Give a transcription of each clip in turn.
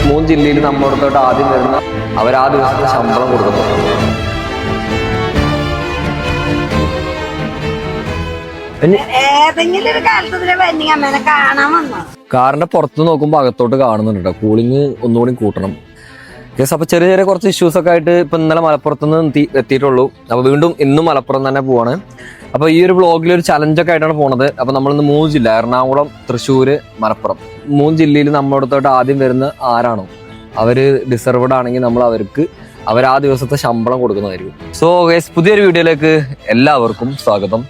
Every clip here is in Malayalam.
3 ജില്ലയിൽ നമ്മോടത്തോട്ട് ആദ്യം വരുന്ന അവർ ആ ദിവസത്തെ ശമ്പളം കൊടുക്കുന്നു. കാറിന്റെ പുറത്ത് നോക്കുമ്പോൾ അകത്തോട്ട് കാണുന്നുണ്ട് കേട്ടോ. കൂളിംഗ് ഒന്നുകൂടി കൂട്ടണം കേസ്. അപ്പൊ ചെറിയ ചെറിയ കുറച്ച് ഇഷ്യൂസ് ഒക്കെ ആയിട്ട് ഇപ്പൊ ഇന്നലെ മലപ്പുറത്തുനിന്ന് എത്തിയിട്ടുള്ളൂ. അപ്പൊ വീണ്ടും ഇന്നും മലപ്പുറം തന്നെ പോവാണ്. അപ്പൊ ഈ ഒരു വ്ളോഗിൽ ഒരു ചലഞ്ചൊക്കെ ആയിട്ടാണ് പോണത്. അപ്പൊ നമ്മളിന്ന് 3 ജില്ല, എറണാകുളം, തൃശ്ശൂര്, മലപ്പുറം, 3 ജില്ലയിൽ നമ്മോടത്തോട്ട് ആദ്യം വരുന്ന ആരാണോ അവര് ഡിസർവ്ഡ് ആണെങ്കിൽ നമ്മൾ അവർ ആ ദിവസത്തെ ശമ്പളം കൊടുക്കുന്നതായിരിക്കും. സോ ഗൈസ്, പുതിയൊരു വീഡിയോയിലേക്ക് എല്ലാവർക്കും സ്വാഗതം.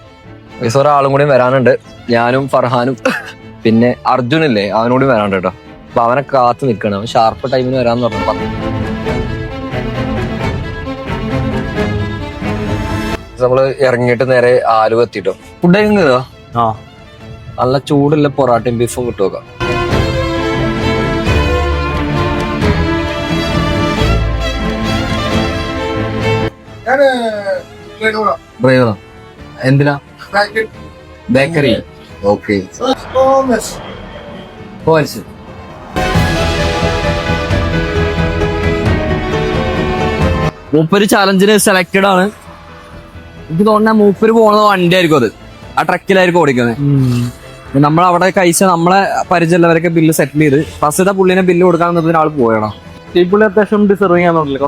ഗൈസ്, ഒരാളും കൂടി വരാനുണ്ട്. ഞാനും ഫർഹാനും പിന്നെ അർജുനില്ലേ, അവനോട് വരാനുണ്ട് കേട്ടോ. അപ്പൊ അവനെ കാത്തു നിൽക്കണം. അവൻ ഷാർപ്പ് ടൈമിന് വരാന്ന് പറഞ്ഞു. നമ്മള് ഇറങ്ങിയിട്ട് നേരെ ആലുവ എത്തിട്ടോ. ഫുഡ് കഴിക്കുന്നതോ? നല്ല ചൂടുള്ള പൊറാട്ടയും ബീഫും കിട്ടുക. ഡ്രൈവറോ? എന്തിനാ? ബേക്കറി. ഓക്കെ. മൂപ്പര് ചാലഞ്ചിന് സെലക്റ്റഡ് ആണ്. എനിക്ക് തോന്നുന്ന മൂപ്പര് പോണത് വണ്ടി ആയിരിക്കും. അത് ആ ട്രക്കിലായിരിക്കും ഓടിക്കുന്നത്. നമ്മളവിടെ കഴിച്ച നമ്മളെ പരിചയമുള്ളവരൊക്കെ ബില്ല് സെറ്റിൽ ചെയ്ത് ഫസ്റ്റ് പുള്ളിനെ ബില്ല് കൊടുക്കാൻ ആൾ പോയണം. ഈ പുള്ളി അത്യാവശ്യം ഡിസർവിങ് ആണല്ലേ.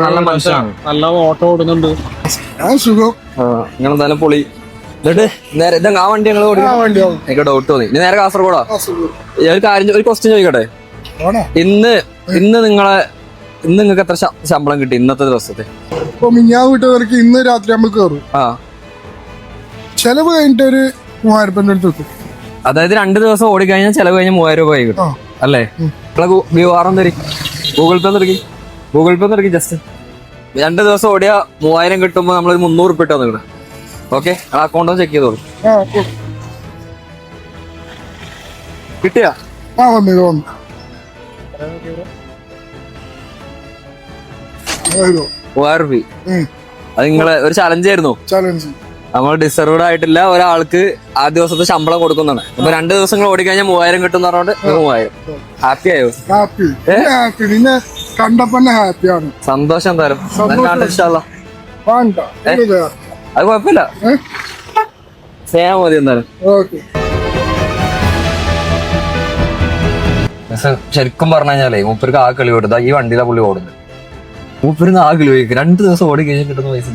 നല്ല മനുഷ്യനാണ്, നല്ല ഓട്ടോ ഓടുന്നുണ്ട്. നിങ്ങൾ എന്തായാലും പൊളി. എന്നിട്ട് നേരെ ഇതാ ആ വണ്ടി ഞങ്ങൾ എനിക്ക് ഡൗട്ട് തോന്നി. ഇനി നേരെ കാസർഗോഡാ. ഒരു ക്വസ്റ്റ്യൻ ചോദിക്കട്ടെ. ഇന്ന് നിങ്ങൾക്ക് എത്ര ശമ്പളം കിട്ടി ഇന്നത്തെ ദിവസത്തെ? വീട്ടുകാർക്ക് ഇന്ന് രാത്രി നമ്മൾ കയറും. ചെലവ് കഴിഞ്ഞിട്ട് ഒരു 3000 രൂപ. അതായത് 2 ദിവസം ഓടിക്കഴിഞ്ഞാൽ ചെലവ് കഴിഞ്ഞാൽ 3000 രൂപ കിട്ടും അല്ലേ? വ്യവഹാരം തരും. ഗൂഗിൾ പേ തരും. ജസ്റ്റ് 2 ദിവസം ഓടിയാ 3000 കിട്ടുമ്പോ നമ്മളൊരു 300 രൂപ ഇട്ടാ നിങ്ങള്. ഓക്കെ, ആ അക്കൗണ്ട് ചെക്ക് ചെയ്തോളൂ. കിട്ടിയാ? 3000 രൂപ. അത് നിങ്ങളെ ഒരു ചലഞ്ച് ആയിരുന്നു. നമ്മൾ ഡിസർവ്ഡ് ആയിട്ടില്ല ഒരാൾക്ക് ആ ദിവസത്തെ ശമ്പളം കൊടുക്കുന്നതാണ്. അപ്പൊ 2 ദിവസങ്ങൾ ഓടിക്കഴിഞ്ഞാൽ 3000 കിട്ടും എന്ന് പറഞ്ഞോണ്ട് 3000. ഹാപ്പി ആയോ? ഹാപ്പിയാണ്. സന്തോഷം. എന്തായാലും അത് കുഴപ്പമില്ല, ചെയ്യാൻ മതി. എന്തായാലും ശരിക്കും പറഞ്ഞു കഴിഞ്ഞാലേ മൂപ്പർക്ക് ആ കളി കൊടുത്താ ഈ വണ്ടിയിലെ പുള്ളി ഓടുന്നത്. മൂപ്പരിന്ന് ആ കളി ചോദിക്കും. 2 ദിവസം ഓടി കഴിഞ്ഞാൽ കിട്ടുന്ന പൈസ.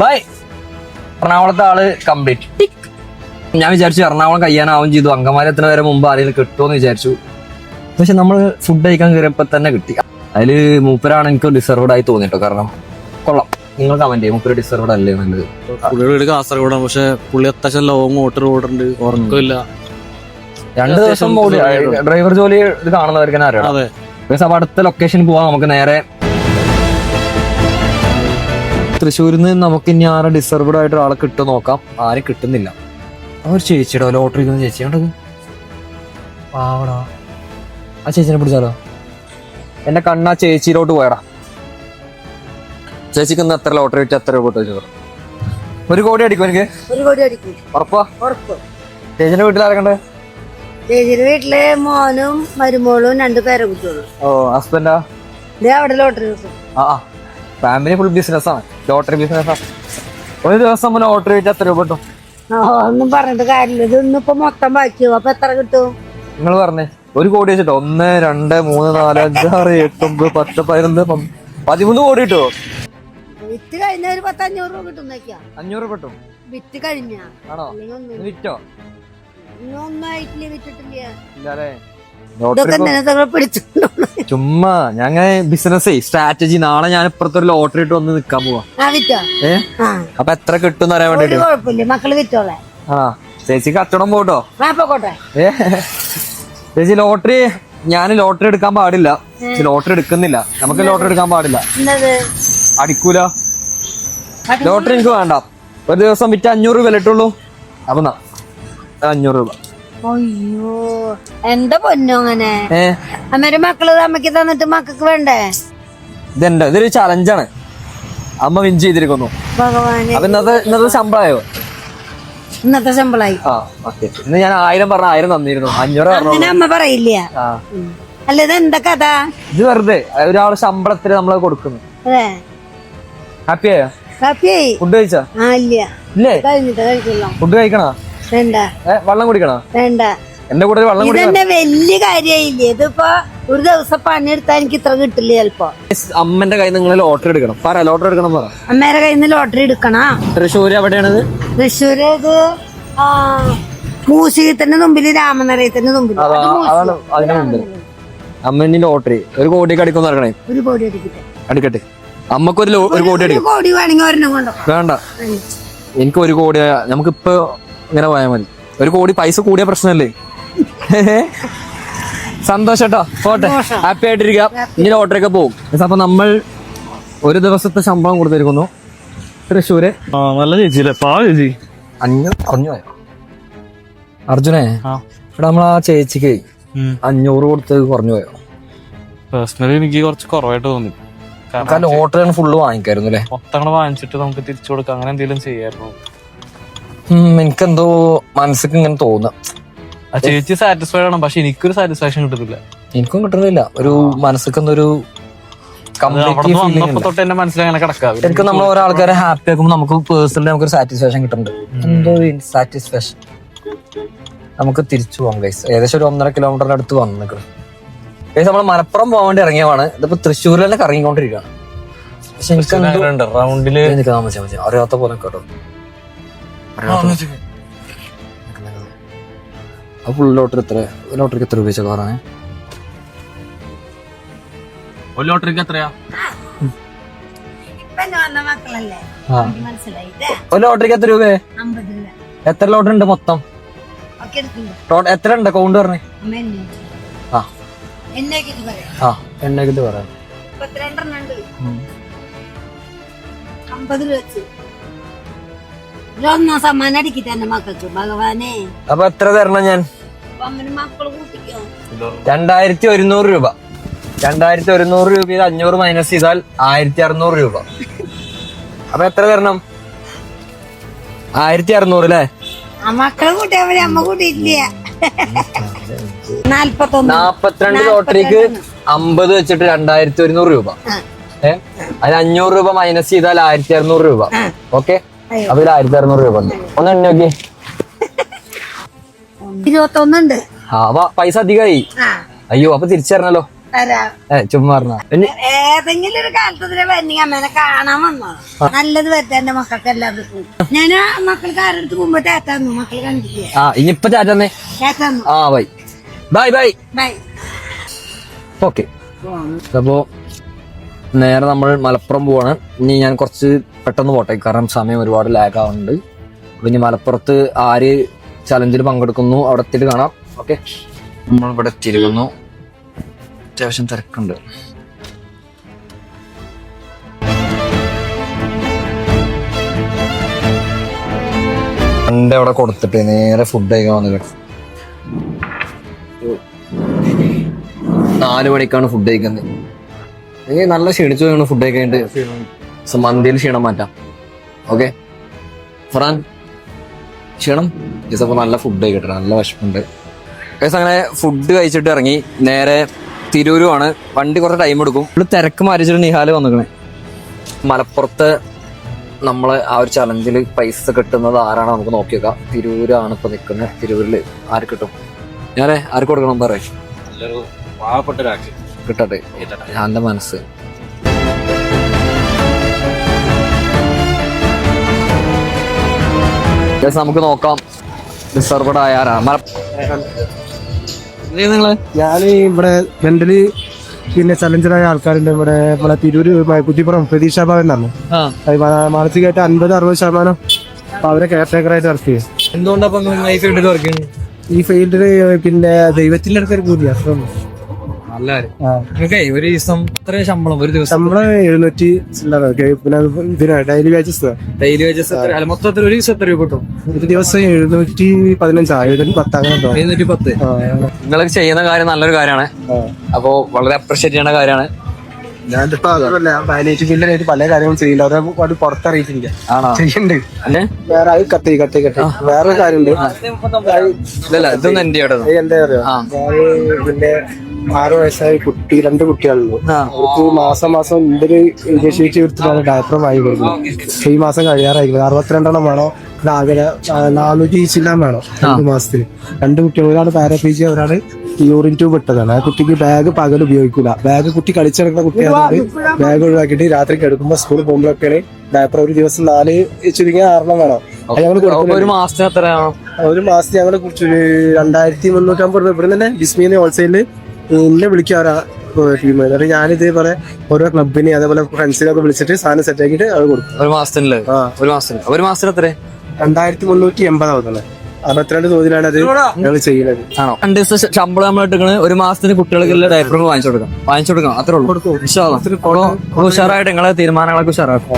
ബൈ. എറണാകുളത്തെ ആള് കംപ്ലീറ്റ്. ഞാൻ വിചാരിച്ചു എറണാകുളം കഴിയാനാവും ചെയ്തു. അങ്കമാലി എത്തുന്ന വരെ മുമ്പ് ആരെങ്കിലും കിട്ടുമെന്ന് വിചാരിച്ചു. പക്ഷെ നമ്മൾ ഫുഡ് കഴിക്കാൻ കയറിയപ്പോ തന്നെ കിട്ടി. അതില് മൂപ്പരാണ് എനിക്ക് ഡിസർവ്ഡ് ആയി തോന്നിട്ടോ. കാരണം കൊള്ളാം. നിങ്ങൾ കമന്റ് ചെയ്യും മൂപ്പര് ഡിസർവ്ഡ് അല്ലേ നല്ലത്. പുള്ളിയുടെ വീട് കാസർഗോഡാണ്. പക്ഷെ പുള്ളി അത്യാവശ്യം ലോങ് ഓട്ടർ ഓടുന്നുണ്ട്. ഉറക്കമില്ല. 2 ദിവസം ഡ്രൈവർ ജോലി ഇത് കാണുന്നവർക്ക് തന്നെ അറിയാം. അതെ. അപ്പൊ അടുത്ത ലൊക്കേഷൻ പോവാൻ നമുക്ക് നേരെ തൃശ്ശൂരിൽ നിന്ന് നമുക്ക് ഇനി ആരെ ഡിസർവ്ഡ് ആയിട്ട് ഒരാളെ കിട്ടും നോക്കാം. ആരും കിട്ടുന്നില്ല. അവർ ചേച്ചിയുടെ ലോട്ടറി ചേച്ചി കണ്ടത് പാവടാ. ആ ചേച്ചിനെ പിടിച്ചാലോ? എന്റെ കണ്ണാ ചേച്ചിയിലോട്ട് പോയടാ. ചേച്ചിക്ക് ഇന്ന് എത്ര ലോട്ടറി വെച്ച് എത്ര രൂപ ചോദിച്ചത്? 1 കോടി അടിക്കും എനിക്ക്. 1 കോടി അടിക്കും. ഉറപ്പാ? ചേച്ചിന്റെ വീട്ടിലാരക്കണ്ടേ? ചേച്ചിയുടെ വീട്ടില് മോനും മരുമോളും 2 പേരക്കുട്ടികളും. ഓ, ഹസ്ബൻഡാ? അവിടെ ലോട്ടറി. ഫാമിലി ഫുൾ ബിസിനസ്സാണ്. ലോട്ടറി ബിസിനസ്സാണ്. ഒരു ദിവസം ലോട്ടറി വെച്ച് എത്ര രൂപ കിട്ടും? ഒന്നും പറഞ്ഞിട്ട് കാര്യമില്ല. ഇതൊന്നും ഇപ്പൊ മൊത്തം ബാക്കിയോ? അപ്പൊ എത്ര കിട്ടും? നിങ്ങൾ പറഞ്ഞേ. 1 കോടി വെച്ചിട്ടോ? 1, 2, 3, 4, 5, 6, 8, 9, 10, 11, 13 കോടി കിട്ടുമോ? വിറ്റ് കഴിഞ്ഞ ഒരു 500 രൂപ കിട്ടും. 500 രൂപ കിട്ടും വിറ്റ് കഴിഞ്ഞ. ആണോ? വിറ്റോ? ഒന്നും ആയിട്ടില്ല, വിറ്റിട്ടില്ല. ഇല്ലല്ലേ? ചുമ്മാ ഞാൻ ബിസിനസ് സ്ട്രാറ്റജി. നാളെ ഞാൻ ഇപ്പുറത്തൊരു ലോട്ടറി ഇട്ട് വന്ന് നിക്കാൻ പോവാ. അപ്പൊ എത്ര കിട്ടും അറിയാൻ വേണ്ടിട്ട്. മക്കള് വിറ്റോളെ. ചേച്ചി കച്ചവടം പോട്ടോ. ചേച്ചി ലോട്ടറി, ഞാൻ ലോട്ടറി എടുക്കാൻ പാടില്ല. ലോട്ടറി എടുക്കുന്നില്ല. നമുക്ക് ലോട്ടറി എടുക്കാൻ പാടില്ല. അടിക്കൂല. ലോട്ടറി എനിക്ക് വേണ്ട. ഒരു ദിവസം വിറ്റ് 500 രൂപ വിലട്ടുള്ളൂ. അപ്പൊ 500 രൂപ. അയ്യോ, എന്താ പൊന്നോ അങ്ങനെ? അന്നേരം മക്കള് അമ്മക്ക് തന്നിട്ട് മക്കൾക്ക് വേണ്ടേ? ഇതൊരു ചലഞ്ചാണ്. അമ്മ വിൻ ചെയ്തിരിക്കുന്നു. ഭഗവാനെ. അപ്പൊ ഇന്നത്തെ ശമ്പളമായോ? ഇന്നത്തെ ശമ്പളായി. ആ ഓക്കെ. ഇന്ന് ഞാൻ 1000 പറഞ്ഞ 1000 തന്നിരുന്നു. 500 പറഞ്ഞു. അങ്ങനെ അമ്മ പറയില്ല. ആ അല്ല ഇത് എന്താ കഥ? ഇത് വെറുതെ ഒരാളെ ശമ്പളത്തിന് നമ്മൾ കൊടുക്കുന്നു. അതെ ഹാപ്പി ആയോ? ഹാപ്പിയായി. ഫുഡ് കഴിച്ചാ? ആ ഇല്ല ഇല്ലേ? കഴിഞ്ഞിട്ട് കഴിക്കില്ല. ഫുഡ് കഴിക്കണോ? വേണ്ട വെള്ളം കുടിക്കണോ? വേണ്ട. എന്റെ കൂടെ വെള്ളം കുടിക്കണം. ഇതെന്നെ വലിയ കാര്യായില്ലേ? ഇതിപ്പോ ഒരു ദിവസം പണിയെടുത്താൽ എനിക്ക് ഇത്ര കിട്ടില്ല ചിലപ്പോ. അമ്മന്റെ കയ്യിൽ നിങ്ങൾ ലോട്ടറി എടുക്കണം. പറ ലോട്ടറി എടുക്കണം പറ. അമ്മേരെ കയ്യിൽ നിന്ന് ലോട്ടറി എടുക്കണോ? തൃശ്ശൂര് എവിടെയാണത്? തൃശ്ശൂര് ഇത് മൂസികത്തിന്റെ മുമ്പില്, രാമനരയത്തിന്റെ മുമ്പില്. അതാണ് അതിന് മുമ്പ്. അമ്മന്റെ ലോട്ടറി 1 കോടി അടിക്കും നടക്കണേ. 1 കോടി അടിക്കട്ടെ. അടിക്കട്ടെ. അമ്മക്ക് 1 കോടി അടിക്കും. 1 കോടി വേണമെങ്കിൽ ഒരെണ്ണം കൊണ്ടോ. വേണ്ട, എനിക്ക് 1 കോടി. നമുക്കിപ്പോ ഇങ്ങനെ പോയാൽ മതി. 1 കോടി പൈസ കൂടിയ പ്രശ്നമല്ലേ? സന്തോഷട്ടോ. പോട്ടെ, ഹാപ്പി ആയിട്ടിരിക്കുക. ഇനി ലോട്ടറി ഒക്കെ പോകും. അപ്പൊ നമ്മൾ 1 ദിവസത്തെ ശമ്പളം കൊടുത്തിരിക്കുന്നു തൃശ്ശൂര്. നല്ല ചേച്ചിയില്ലേ? പാവ ചേച്ചി. 500 കുറഞ്ഞു പോയോ അർജുനെ? ഇവിടെ നമ്മളാ ചേച്ചിക്ക് 500 കൊടുത്ത് കുറഞ്ഞു പോയോ? പേഴ്സണലി എനിക്ക് കുറച്ച് കുറവായിട്ട് തോന്നി. കാരണം ലോട്ടറി ഫുള്ള് വാങ്ങിക്കായിരുന്നു അല്ലേ? മൊത്തം വാങ്ങിച്ചിട്ട് നമുക്ക് തിരിച്ചു കൊടുക്കാം, അങ്ങനെ എന്തെങ്കിലും ചെയ്യായിരുന്നു. എനിക്കെന്തോ മനസ്സിക്ക് ഇങ്ങനെ തോന്നാം. ആ ചേച്ചി സാറ്റിസ്ഫൈഡ് ആണ്, പക്ഷെ എനിക്കൊരു സാറ്റിസ്ഫാക്ഷൻ കിട്ടുന്നില്ല. എനിക്കും കിട്ടുന്നില്ല. ഒരു മനസ്സിക്കൊന്നൊരു വന്നപ്പോ തൊട്ട് എന്റെ മനസ്സിലങ്ങനെ കിടക്കാം. ശരിക്കും നമ്മൾ ഒരാൾക്കാരെ ഹാപ്പി ആക്കുമ്പോൾ നമുക്ക് പേഴ്സണലി നമുക്കൊരു സാറ്റിസ്ഫാക്ഷൻ കിട്ടുന്നുണ്ട്. എന്തോ സാറ്റിസ്ഫാക്ഷൻ. നമുക്ക് തിരിച്ചു പോകാം ഗൈസ്. ഏകദേശം ഒരു 1.5 കിലോമീറ്ററിന്റെ അടുത്ത് വന്നു ഗൈസ്. നമ്മൾ മലപ്പുറം പോകാൻ വേണ്ടി ഇറങ്ങിയതാണ്. ഇതിപ്പോ തൃശ്ശൂരിൽ തന്നെ കറങ്ങിക്കൊണ്ടിരിക്കുകയാണ്. പക്ഷെ എനിക്ക് റൗണ്ടില് അറിയാത്ത പോലെ കേട്ടോ. ഫുൾ ലോട്ടറി ലോട്ടറിക്ക് എത്ര രൂപ കാറാണ്? ഒരു ലോട്ടറിക്ക് എത്രയാ? ഇപ്പൊ വന്ന മക്കളല്ലേ, മനസ്സിലായി. ഒരു ലോട്ടറിക്ക് എത്ര രൂപ? 50 രൂപ. എത്ര ലോട്ടറി ഉണ്ട് മൊത്തം? ഒക്കെ എടുത്തില്ല. എത്ര ഉണ്ട് കൗണ്ട് പറഞ്ഞേ? അമ്മ എന്നെ ആ എന്നാക്കിട്ട് പറയാം. ആ എണ്ണക്കിട്ട് പറയാം. 32 എണ്ണം ഉണ്ട്. 50 രൂപ വെച്ച് ഒന്നാം സമ്മാനം അടിക്കിട്ട് എന്റെ മക്കൾക്ക്. ഭഗവാനെ, അപ്പൊ എത്ര തരണം ഞാൻ? അമ്മന് മക്കള് കൂട്ടിക്കോ. 2100 രൂപ. 2100 രൂപയിൽ 500 മൈനസ് ചെയ്താൽ 1600 രൂപ. അപ്പൊ എത്ര തരണം? 1600 അല്ലേ? ആ മക്കളെ കൂട്ടിയാ മതി, അമ്മ കൂട്ടിയിട്ടില്ല. 42 ലോട്ടറിക്ക് 50 വെച്ചിട്ട് 2100 രൂപ. അതിന് 500 രൂപ മൈനസ് ചെയ്താൽ 1600 രൂപ. ഓക്കെ, അതിൽ 1600 രൂപ ഉണ്ട്. ഒന്ന് എണ്ണ നോക്കി. 21 ഉണ്ട്. ആ അപ്പൊ പൈസ അധികമായി. അയ്യോ, അപ്പൊ തിരിച്ചു തരണല്ലോ. ചുമ്മാ ഏതെങ്കിലും ഒരു കാലത്ത് വരണെങ്കിൽ അമ്മേനെ കാണാൻ വന്നോ. നല്ലത് വരട്ടെ എന്റെ മക്കൾക്ക് എല്ലാവർക്കും. ഞാൻ ആ മക്കൾക്ക് ആരെടുത്ത് പോകുമ്പോ തേറ്റാന്നു. മക്കൾ കണ്ടിട്ടില്ല. ആ ഇനിയിപ്പൊ ചാറ്റന്നേ. തേറ്റാന്നു. ആ bye bye bye bye. Okay. അപ്പോ നേരെ നമ്മൾ മലപ്പുറം പോവാണ്. ഇനി ഞാൻ കുറച്ച് പെട്ടെന്ന് പോട്ടെ, കാരണം സമയം ഒരുപാട് ലാഗ് ആവുന്നുണ്ട്. അപ്പൊ ഇനി മലപ്പുറത്ത് ആര് ചലഞ്ചിൽ പങ്കെടുക്കുന്നു അവിടെ എത്തിയിട്ട് കാണാം. ഓക്കെ, നമ്മൾ ഇവിടെ എത്തിയിരിക്കുന്നു. അത്യാവശ്യം തിരക്കുണ്ട്. അവിടെ കൊടുത്തിട്ട് നേരെ ഫുഡ് കഴിക്കാൻ വന്നത്. 4 മണിക്കാണ് ഫുഡ് കഴിക്കുന്നത്. നല്ല ക്ഷീണിച്ചു പോയാണ് ഫുഡ് കഴിക്കാനായിട്ട്. മന്തിയിൽ ക്ഷീണം മാറ്റാം. ഓക്കെ ഫറാൻ, ക്ഷീണം അപ്പൊ നല്ല ഫുഡ് കഴിക്കട്ടെ, നല്ല വിശപ്പുണ്ട്. അങ്ങനെ ഫുഡ് കഴിച്ചിട്ട് ഇറങ്ങി. നേരെ തിരൂരുമാണ്. വണ്ടി കുറച്ച് ടൈം എടുക്കും. ഇവിടെ തിരക്ക് മാറ്റിച്ചിട്ട് നിഹാല് വന്നിക്കണേ. മലപ്പുറത്ത് നമ്മള് ആ ഒരു ചലഞ്ചിൽ പൈസ കിട്ടുന്നത് ആരാണ് നമുക്ക് നോക്കി വെക്കാം. തിരൂരാണ് ഇപ്പൊ നിൽക്കുന്നത്. തിരൂരില് ആര് കിട്ടും? ഞാനേ ആർക്ക് കൊടുക്കണം പറയാം. കിട്ടട്ടെ ഞാന്റെ മനസ്സ്. നമുക്ക് നോക്കാം റിസർവ്ഡ് ആയ ആരാണ്. നിങ്ങള് ഞാൻ ഇവിടെ മെന്റലി പിന്നെ ചലഞ്ചറായ ആൾക്കാരുണ്ട്. ഇവിടെ നമ്മളെ തിരൂര് കുറ്റിപ്പുറം പ്രതീക്ഷ ഭവൻ എന്നാണ്. മാനസികമായിട്ട് 50-60% അപ്പൊ അവരെ കെയർ ടേക്കറായിട്ട് വർക്ക് ചെയ്യും. എന്തുകൊണ്ടാ ഈ ഫീൽഡിൽ വർക്ക് ചെയ്യുന്നത്? ഈ ഫീൽഡില് പിന്നെ ദൈവത്തിന്റെ അടുത്തൊരു കൂലി അത്രയും. ഒരു ദിവസം എത്ര ശമ്പളം? ഒരു ദിവസം ശമ്പളം 700 പിന്നെ ഡെയിലി വേജസ്. ഡെയിലി വേജസ് മൊത്തത്തിൽ ഒരു ദിവസം എത്ര രൂപ കിട്ടും? ഒരു ദിവസം 715 710 അങ്ങനെ 710. നിങ്ങൾ ചെയ്യുന്ന കാര്യം നല്ലൊരു കാര്യമാണ്. അപ്പോ വളരെ അപ്രീഷിയേറ്റ് ചെയ്യേണ്ട കാര്യമാണ്. ഞാൻ മാനേജ് ഫീൽഡിലായിട്ട് പല കാര്യങ്ങളും ചെയ്യില്ല, അവരെ പുറത്തറിയിച്ചില്ല. ആണോ? ചെയ്യുന്നുണ്ട്. അല്ലേ? വേറെ അത് കത്തി വേറെ കാര്യമുണ്ട്. ഇല്ലല്ല, ഇതൊന്നും എന്റെ ആടോ. എന്താ പറയാ, പിന്നെ 6 വയസ്സായ കുട്ടി, 2 കുട്ടികളുള്ളൂ. അവർക്ക് മാസം ഇന്തൊരു ഇനിഷ്യേറ്റ് എടുത്തിട്ടാണ് ഡയപ്പർ വാങ്ങി കൊടുക്കുന്നത്. ഈ മാസം കഴിയാറായിരിക്കും. 62 വേണോ, ആകെ 400 ചില്ലാൻ വേണം 2 മാസത്തിന്. 2 കുട്ടികൾ, ഒരാൾ പാരാപ്ലീജിയ, ഒരാള് യൂറിൻ ട്യൂബ് ഇട്ടതാണ്. ആ കുട്ടിക്ക് ബാഗ് പകൽ ഉപയോഗിക്കൂല. ബാഗ് കുട്ടി കളിച്ചിറക്കുന്ന കുട്ടിയാണ്. ബാഗ് ഒഴിവാക്കിയിട്ട് രാത്രി കിടക്കുമ്പോൾ സ്കൂളിൽ പോകുമ്പോഴൊക്കെയാണ് ഡയപ്പർ. ഒരു ദിവസം 4 ചുരുങ്ങിയ 6 വേണം. ഒരു മാസത്തിന് എത്രയാണോ? ഒരു മാസത്തിന് ഞങ്ങൾ 2350 രൂപ ഇവിടെ തന്നെ ഡിസ്മീന്ന് ഹോൾസെയിലിൽ എന്നെ വിളിക്കാറാ ടീം. എന്നിട്ട് ഞാനിതേപോലെ ഓരോ ക്ലബിനെ അതേപോലെ ഫ്രണ്ട്സിനൊക്കെ വിളിച്ചിട്ട് സാധനം സെറ്റ് ആക്കിയിട്ട് അത് കൊടുക്കും. ഒരു മാസത്തിന് എത്ര? 2380 ആവുന്നത്. 62 തോതിലാണ് അത് ഞങ്ങൾ ചെയ്യുന്നത്. ആണോ? 2 ദിവസം ശമ്പളം നമ്മൾ ഇട്ടിക്കണ്. ഒരു മാസത്തിന് കുട്ടികൾക്ക് ഡയപ്പർ വാങ്ങിച്ചു കൊടുക്കാം. അത്രേ ഉള്ളൂ. ഉഷാറായിട്ട് നിങ്ങളെ തീരുമാനങ്ങളൊക്കെ ഉഷാറാക്കും.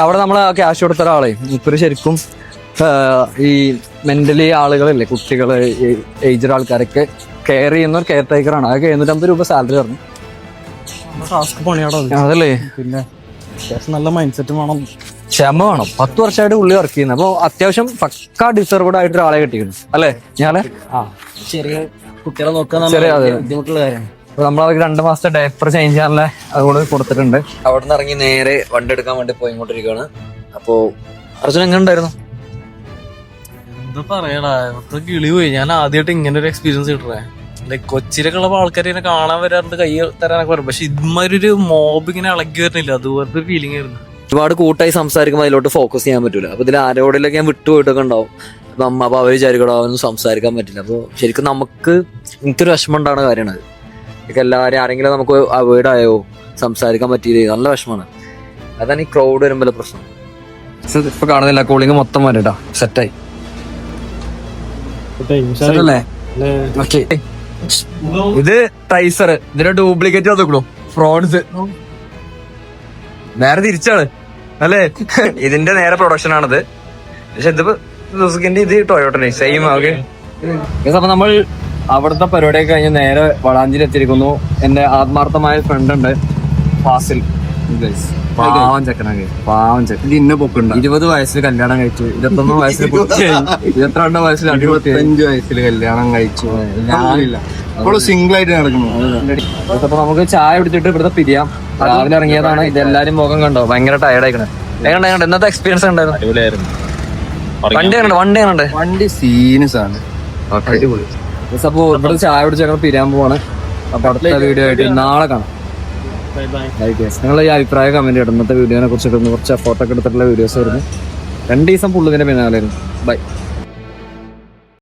അവിടെ നമ്മൾ ക്യാഷ് കൊടുത്ത ഒരാളെ മൂപ്പര് ശരിക്കും ഈ മെന്റലി ആളുകളില്ലേ, കുട്ടികള്, ഏജ്ഡ് ആൾക്കാരൊക്കെ കെയർ ചെയ്യുന്ന ഒരു കെയർ ടേക്കറാണ്. അതൊക്കെ 750 രൂപ സാലറി പറഞ്ഞു. അതല്ലേ? പിന്നെ നല്ല മൈൻഡ് സെറ്റ് വേണം, ക്ഷമ വേണം. 10 വർഷമായിട്ട് ഉള്ളി വർക്ക് ചെയ്യുന്നത്. അപ്പൊ അത്യാവശ്യം പക്കാ ഡിസർവ്ഡ് ആയിട്ട് ഒരാളെ കിട്ടിയിരുന്നു അല്ലേ? ഞാന് ചെറിയ കുട്ടികളെ നോക്കാൻ ബുദ്ധിമുട്ടുള്ള കാര്യമാണ്. അപ്പൊ നമ്മളവർക്ക് 2 മാസത്തെ ഡയപ്പർ ചേഞ്ച് ചെയ്യാനുള്ള അതുകൊണ്ട് കൊടുത്തിട്ടുണ്ട്. അവിടെ നിന്ന് ഇറങ്ങി നേരെ വണ്ടി എടുക്കാൻ വേണ്ടി പോയിക്കൊണ്ടിരിക്കുകയാണ്. അപ്പോ അർജുൻ എങ്ങനെ ഉണ്ടായിരുന്നു? എന്താ പറയടാ, കിളി പോയി. ഞാൻ ആദ്യമായിട്ട് ഇങ്ങനെ ഒരു എക്സ്പീരിയൻസ് കിട്ടണേ. ലൈക് കൊച്ചിയിലൊക്കെ ഉള്ള ആൾക്കാർ ഇങ്ങനെ കാണാൻ വരാറുണ്ട്, കൈ തരാനൊക്കെ പറയും. പക്ഷെ ഇതുമാതിരി മോബ് ഇങ്ങനെ ഇളകി വരുന്നില്ല. അതുപോലത്തെ ഒരു ഫീലിംഗ് ആയിരുന്നു. ഒരുപാട് കൂട്ടായി സംസാരിക്കുമ്പോൾ അതിലോട്ട് ഫോക്കസ് ചെയ്യാൻ പറ്റൂല. അപ്പൊ ഇതിൽ ആരോടെങ്കിലൊക്കെ ഞാൻ വിട്ടുപോയിട്ടൊക്കെ ഉണ്ടാവും. അപ്പൊ അവര് വിചാരിക്കടോ അവനൊന്നും സംസാരിക്കാൻ പറ്റില്ല. അപ്പൊ ശരിക്കും നമുക്ക് എനിക്കൊരു വിഷമം ഉണ്ടാകുന്ന കാര്യമാണ്. എല്ലാവരും ആരെങ്കിലും നമുക്ക് അവോയ്ഡ് ആയോ, സംസാരിക്കാൻ പറ്റിയില്ലേ, നല്ല വിഷമമാണ്. അതാണ് ഈ ക്രൗഡ് വരുമ്പോൾ പ്രശ്നം. ഇപ്പൊ കാണുന്നില്ല, കൂളിങ് മൊത്തം വരട്ടാ സെറ്റായി. ഇത് ട്രൈസർ, ഇതിന്റെ ഡ്യൂപ്ലിക്കേറ്റ് നോക്കണു. ഫ്രോഡ്സ് നേരെ തിരിച്ചാണ് അല്ലേ? ഇതിന്റെ നേരെ പ്രൊഡക്ഷൻ ആണിത്. പക്ഷെ ഇതിപ്പോ സുസുക്കിന്റെ, ഇത് ടൊയോട്ടനെ സെയിം ആകെ. അപ്പൊ നമ്മൾ അവിടുത്തെ പരിപാടിയൊക്കെ കഴിഞ്ഞ് നേരെ വളാഞ്ചേരി എത്തിയിരിക്കുന്നു. എന്റെ ആത്മാർത്ഥമായ ഫ്രണ്ട് ഉണ്ട്, ഫാസിൽ. പാവം ചെക്കനാകെ, പാവം ചെക്കൻ. ഇന്ന പൊക്കുണ്ട്. 20 വയസ്സിൽ കല്യാണം കഴിച്ചു, 21 വയസ്സിൽ 22 വയസ്സിൽ 25 വയസ്സിൽ കല്യാണം കഴിച്ചു. സിംഗിൾ ആയിട്ട് നടക്കുന്നു. അപ്പൊ നമുക്ക് ചായ കുടിച്ചിട്ട് ഇവിടുത്തെ പിരിയാം. രാവിലെ ഇറങ്ങിയതാണ്. ഇതെല്ലാരും മുഖം കണ്ടോ, ഭയങ്കര ടയർഡ് ആയിക്കണേ. എങ്ങനെ ഇന്നത്തെ എക്സ്പീരിയൻസ് ഉണ്ടായിരുന്നു? വണ്ടി സീനസ് ആണ്. അടിപൊളി. അപ്പൊ ഇവിടെ ചായ കുടിച്ച് ഞങ്ങൾ പിരിയാൻ പോവാണ്. അപ്പൊ അടുത്ത വീഡിയോ ആയിട്ട് നാളെ കാണാം. നിങ്ങൾ ഈ അഭിപ്രായം കമന്റ് ചെയ്യണം. ഇന്നത്തെ വീഡിയോനെ കുറിച്ചിട്ട് കുറച്ച് ഫോട്ടോ ഒക്കെ എടുത്തിട്ടുള്ള വീഡിയോസ് ആയിരുന്നു. 2 ദിവസം പുള്ളിന്റെ പിന്നാലായിരുന്നു. ബൈ.